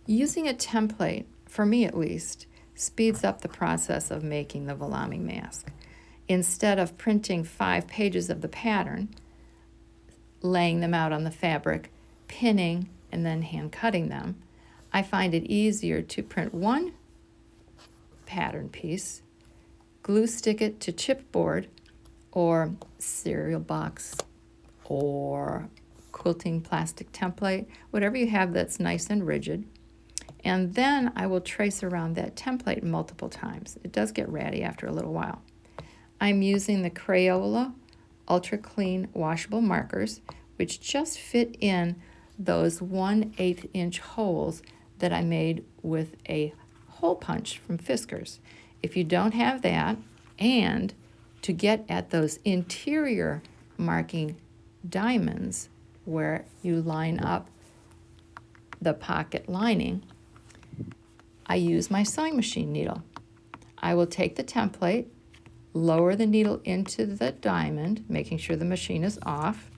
Using a template, for me at least, speeds up the process of making the Valami mask. Instead of printing 5 pages of the pattern, laying them out on the fabric, pinning, and then hand cutting them, I find it easier to print one pattern piece, glue stick it to chipboard or cereal box or quilting plastic template, whatever you have that's nice and rigid. And then I will trace around that template multiple times. It does get ratty after a little while. I'm using the Crayola Ultra Clean washable markers, which just fit in those 1/8 inch holes that I made with a hole punch from Fiskars. If you don't have that, and to get at those interior marking diamonds where you line up the pocket lining, I use my sewing machine needle. I will take the template, lower the needle into the diamond, making sure the machine is off,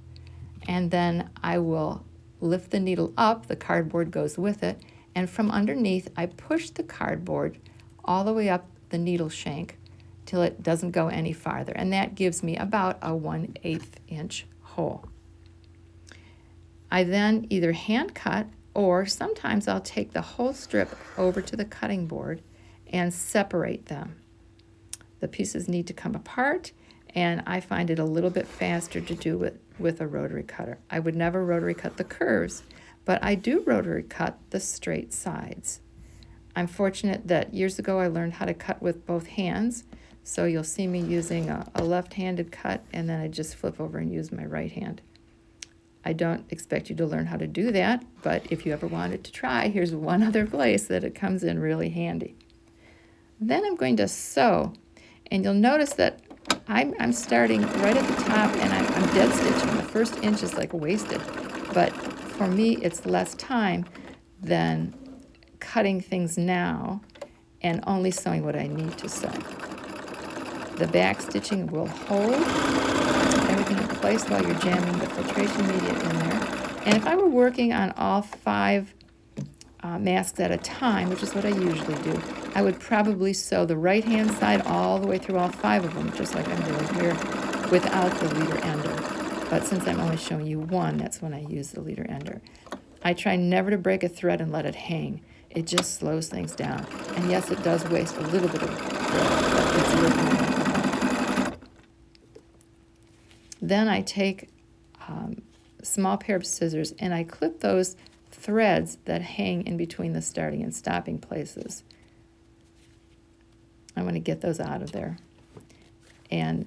and then I will lift the needle up, the cardboard goes with it, and from underneath I push the cardboard all the way up the needle shank till it doesn't go any farther, and that gives me about a 1/8 inch hole. I then either hand cut, or sometimes I'll take the whole strip over to the cutting board and separate them. The pieces need to come apart, and I find it a little bit faster to do it with a rotary cutter. I would never rotary cut the curves, but I do rotary cut the straight sides. I'm fortunate that years ago I learned how to cut with both hands, so you'll see me using a left-handed cut, and then I just flip over and use my right hand. I don't expect you to learn how to do that, but if you ever wanted to try, here's one other place that it comes in really handy. Then I'm going to sew, and you'll notice that I'm starting right at the top, and I'm dead stitching. The first inch is like wasted, but for me it's less time than cutting things now and only sewing what I need to sew. The back stitching will hold everything in place while you're jamming the filtration media in there. And if I were working on all 5 masks at a time, which is what I usually do, I would probably sew the right-hand side all the way through all 5 of them, just like I'm doing here, without the leader ender. But since I'm only showing you one, that's when I use the leader ender. I try never to break a thread and let it hang. It just slows things down. And yes, it does waste a little bit of thread, but it's worth it. Then I take a small pair of scissors and I clip those threads that hang in between the starting and stopping places. I want to get those out of there. And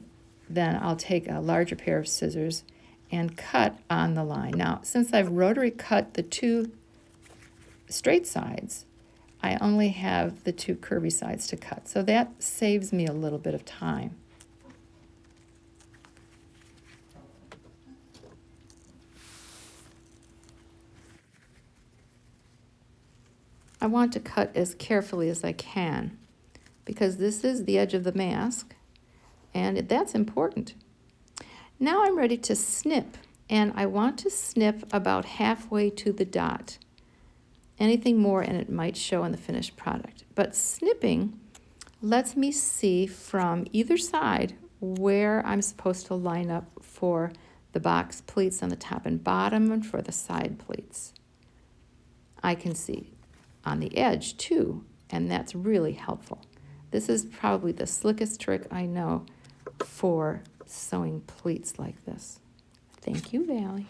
then I'll take a larger pair of scissors and cut on the line. Now, since I've rotary cut the 2 straight sides, I only have the 2 curvy sides to cut. So that saves me a little bit of time. I want to cut as carefully as I can because this is the edge of the mask, and that's important. Now I'm ready to snip, and I want to snip about halfway to the dot. Anything more and it might show in the finished product. But snipping lets me see from either side where I'm supposed to line up for the box pleats on the top and bottom and for the side pleats. I can see on the edge too, and that's really helpful. This is probably the slickest trick I know for sewing pleats like this. Thank you, Valley.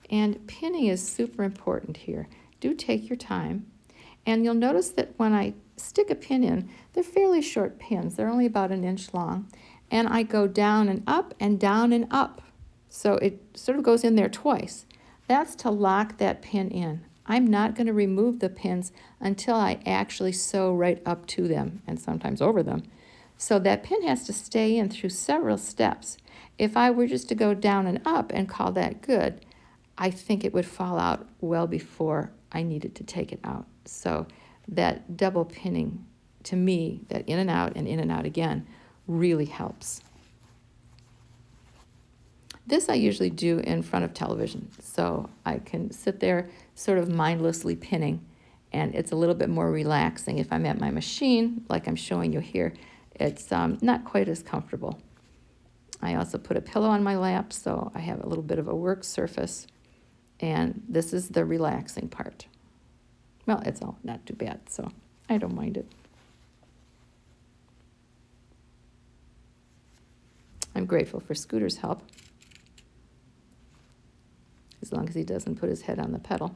And pinning is super important here. Do take your time. And you'll notice that when I stick a pin in, they're fairly short pins. They're only about 1 inch long. And I go down and up and down and up. So it sort of goes in there twice. That's to lock that pin in. I'm not going to remove the pins until I actually sew right up to them and sometimes over them. So that pin has to stay in through several steps. If I were just to go down and up and call that good, I think it would fall out well before I needed to take it out. So that double pinning, to me, that in and out again, really helps. This I usually do in front of television, so I can sit there sort of mindlessly pinning, and it's a little bit more relaxing. If I'm at my machine, like I'm showing you here, it's not quite as comfortable. I also put a pillow on my lap, so I have a little bit of a work surface, and this is the relaxing part. Well, it's all not too bad, so I don't mind it. I'm grateful for Scooter's help, as long as he doesn't put his head on the pedal.